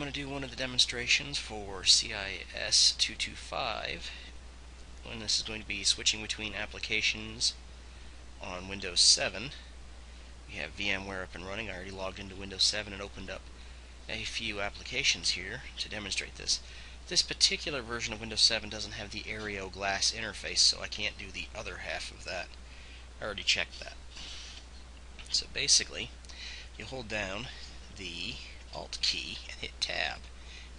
going to do one of the demonstrations for CIS 225 when this is going to be switching between applications on Windows 7. We have VMware up and running. I already logged into Windows 7 and opened up a few applications here to demonstrate this. This particular version of Windows 7 doesn't have the Aereo glass interface, so I can't do the other half of that. I already checked that. So basically, you hold down the Alt key and hit Tab.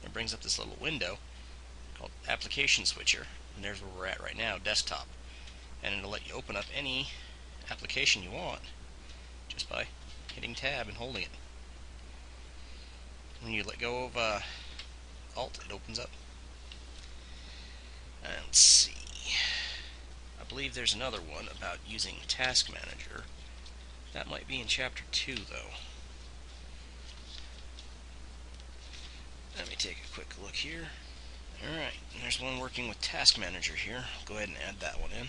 And it brings up this little window called Application Switcher, and there's where we're at right now, Desktop. And it'll let you open up any application you want just by hitting Tab and holding it. When you let go of Alt, it opens up. And let's see. I believe there's another one about using Task Manager. That might be in Chapter 2, though. Let me take a quick look here. Alright, there's one working with Task Manager here. I'll go ahead and add that one in,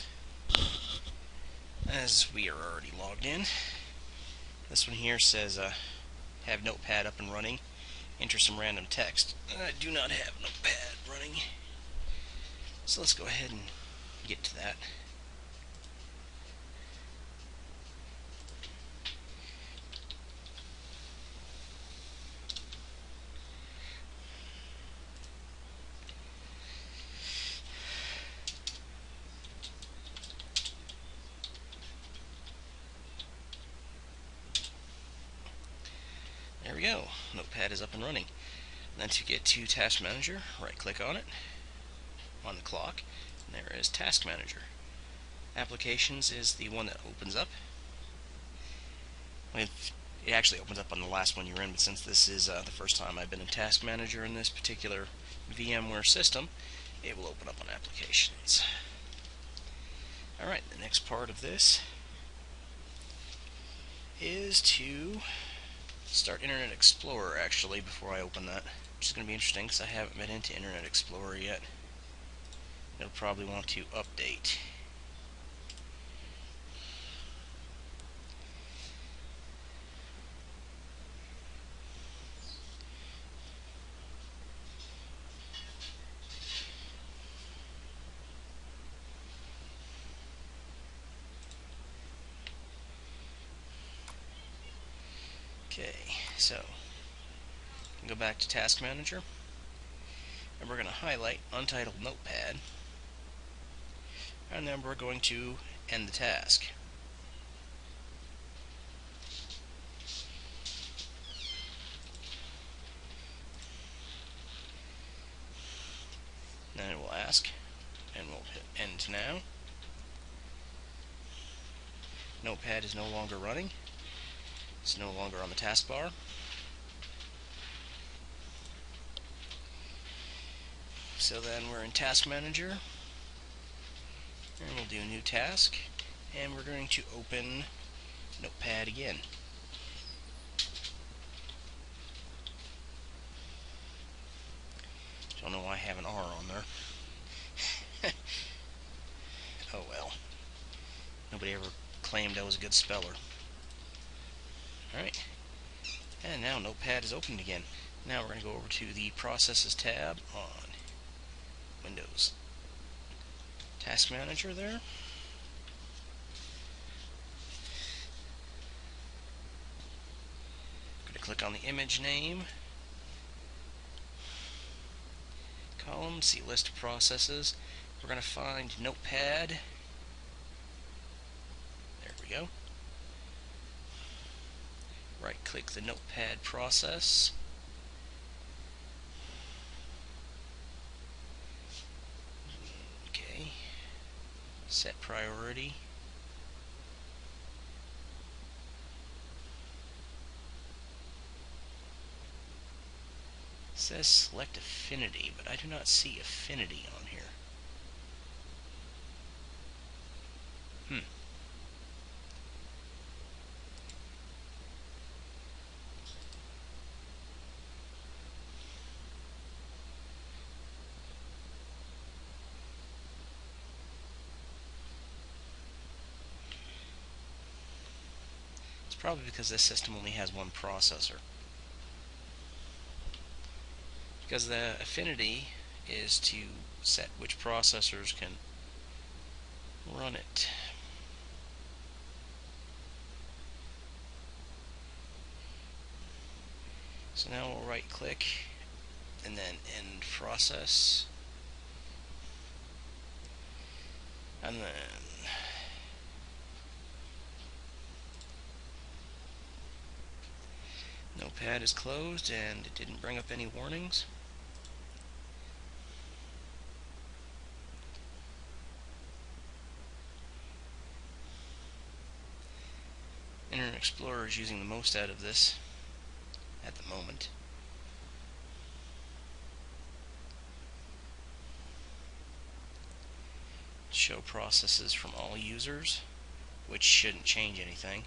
as we are already logged in. This one here says have Notepad up and running. Enter some random text. I do not have Notepad running, so let's go ahead and get to that. There we go. Notepad is up and running. And then to get to Task Manager, right click on it, on the clock, and there is Task Manager. Applications is the one that opens up. It actually opens up on the last one you're in, but since this is the first time I've been in Task Manager in this particular VMware system, it will open up on Applications. Alright, the next part of this is to start Internet Explorer, actually, before I open that, which is going to be interesting because I haven't been into Internet Explorer yet. It'll probably want to update. Okay, so go back to Task Manager, and we're going to highlight Untitled Notepad, and then we're going to end the task. Then it will ask, and we'll hit End Now. Notepad is no longer running. It's no longer on the taskbar. So then we're in Task Manager, and we'll do a new task, and we're going to open Notepad again. Don't know why I have an R on there. Oh well. Nobody ever claimed I was a good speller. Alright, and now Notepad is opened again. Now we're going to go over to the Processes tab on Windows Task Manager there. Going to click on the image name, column, see list of processes. We're going to find Notepad. There we go. Right-click the Notepad process. Okay. Set priority. It says select affinity, but I do not see affinity on here. Probably because this system only has one processor. because the affinity is to set which processors can run it. So now we'll right click and then end process, and then Notepad is closed and it didn't bring up any warnings. Internet Explorer is using the most out of this at the moment. Show processes from all users, which shouldn't change anything.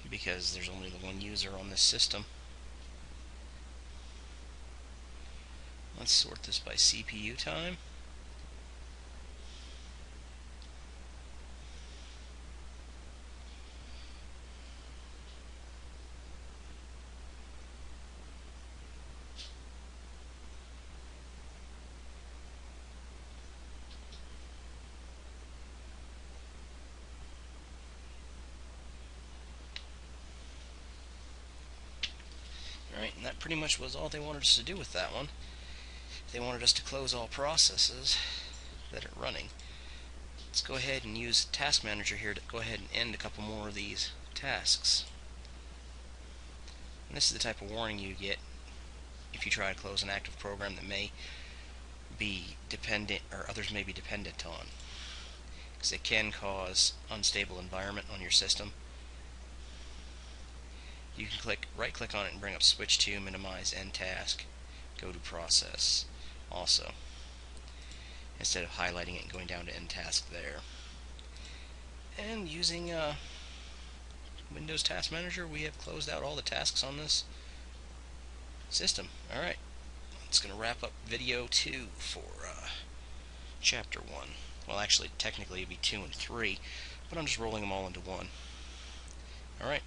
Because there's only the one user on this system. Let's sort this by CPU time. Alright, and that pretty much was all they wanted us to do with that one. They wanted us to close all processes that are running. Let's go ahead and use Task Manager here to go ahead and end a couple more of these tasks. And this is the type of warning you get if you try to close an active program that may be dependent, or others may be dependent on, because it can cause unstable environment on your system. You can right click on it and bring up switch to, minimize, end task, go to process also, instead of highlighting it and going down to end task there. And using Windows Task Manager, we have closed out all the tasks on this system. Alright, it's going to wrap up video 2 for chapter 1. Well, actually, technically it'd be 2 and 3, but I'm just rolling them all into one. Alright.